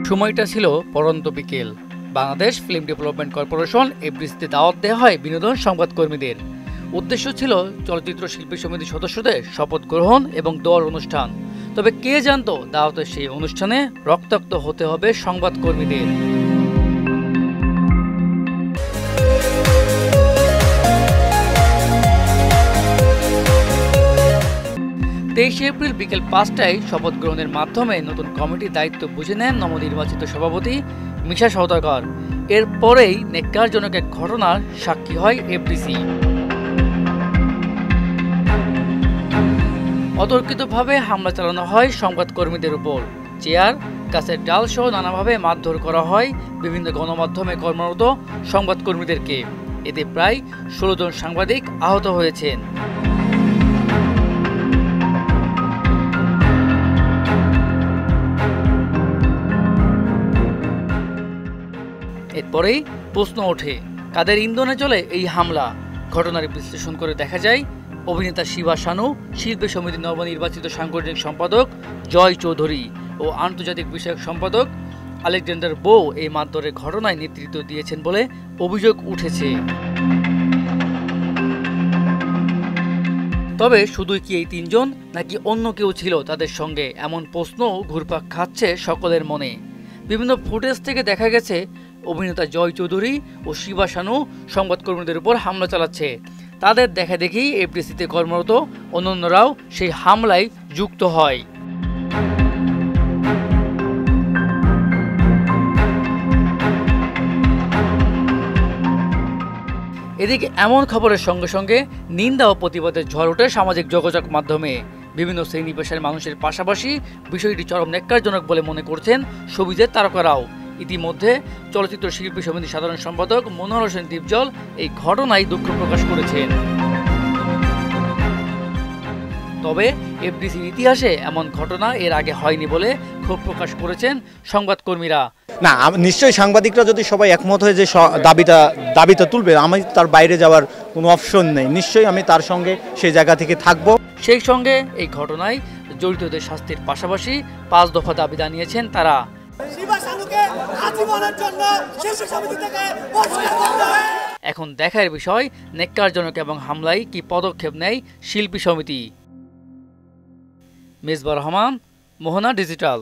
সময়টা ছিল পড়ন্ত বিকেল। বাংলাদেশ ফিল্ম ডেভেলপমেন্ট কর্পোরেশন এফডিসিতে দাওয়াত দেওয়া হয় বিনোদন সংবাদকর্মীদের। উদ্দেশ্য ছিল চলচ্চিত্র শিল্পী সমিতির সদস্যদের শপথ গ্রহণ এবং দোয়ার অনুষ্ঠান। তবে কে জানতো দাওয়াতের সেই অনুষ্ঠানে রক্তাক্ত হতে হবে সংবাদকর্মীদের। 23 এপ্রিল বিকেল 5টায় শপথ গ্রহণের মাধ্যমে নতুন কমিটির দায়িত্ব বুঝে নেন নবনির্বাচিত সভাপতি মিশা সওদাগর। এরপরেই নেক্কারজনক এক ঘটনার সাক্ষী হয় এফডিসি। অতর্কিতভাবে হামলা চালানো হয় সংবাদকর্মীদের উপর। চেয়ার, গাছের ডাল সহ নানাভাবে মারধর করা হয় বিভিন্ন গণমাধ্যমে কর্মরত সংবাদকর্মীদেরকে। এতে প্রায় 16 জন সাংবাদিক আহত হয়েছেন। এরপরেই প্রশ্ন ওঠে, কাদের ইন্ধনে চলে এই হামলা? ঘটনার বিশ্লেষণ করে দেখা যায়, অভিনেতা শিবা শানু, শিল্পী সমিতির নবনির্বাচিত সাংগঠনিক সম্পাদক জয় চৌধুরী ও আন্তর্জাতিক বিষয়ক সম্পাদক আলেকজান্ডার বো এই মারধরের ঘটনায় নেতৃত্ব দিয়েছেন বলে অভিযোগ উঠেছে। তবে শুধুই কি এই তিনজন নাকি অন্য কেউ ছিল তাদের সঙ্গে, এমন প্রশ্ন ঘুরপাক খাচ্ছে সকলের মনে। বিভিন্ন ফুটেজ থেকে দেখা গেছে অভিনেতা জয় চৌধুরী ও শিবা শানু সংবাদকর্মীদের উপর হামলা চালাচ্ছে। তাদের দেখা দেখি এফডিসিতে কর্মরত অন্যান্যরাও সেই হামলায় যুক্ত হয়। এদিকে এমন খবরের সঙ্গে সঙ্গে নিন্দা ও প্রতিবাদের ঝড় ওঠে সামাজিক যোগাযোগ মাধ্যমে। বিভিন্ন শ্রেণী পেশার মানুষের পাশাপাশি বিষয়টি চরম ন্যাক্কারজনক বলে মনে করছেন শোবিজের তারকারাও। ইতিমধ্যে চলচ্চিত্র শিল্পী সমিতির সাধারণ সম্পাদক মনোহর হোসেন দীপজল এই ঘটনায় দুঃখ প্রকাশ করেছেন। তবে এফডিসির ইতিহাসে এমন ঘটনা এর আগে হয়নি বলে ক্ষোভ প্রকাশ করেছেন সংবাদকর্মীরা। না, নিশ্চয়ই সাংবাদিকরা যদি সবাই একমত হয়ে যে দাবিটা তুলবে, আমি তার বাইরে যাওয়ার কোনো অপশন নেই। নিশ্চয়ই আমি তার সঙ্গে সেই জায়গা থেকে থাকব। সেই সঙ্গে এই ঘটনায় জড়িতদের শাস্তির পাশাপাশি 5 দফা দাবি জানিয়েছেন তারা। এখন দেখার বিষয় নেক্কারজনক এবং হামলায় কি পদক্ষেপ নেয় শিল্পী সমিতি। মেজবা রহমান, মোহনা ডিজিটাল।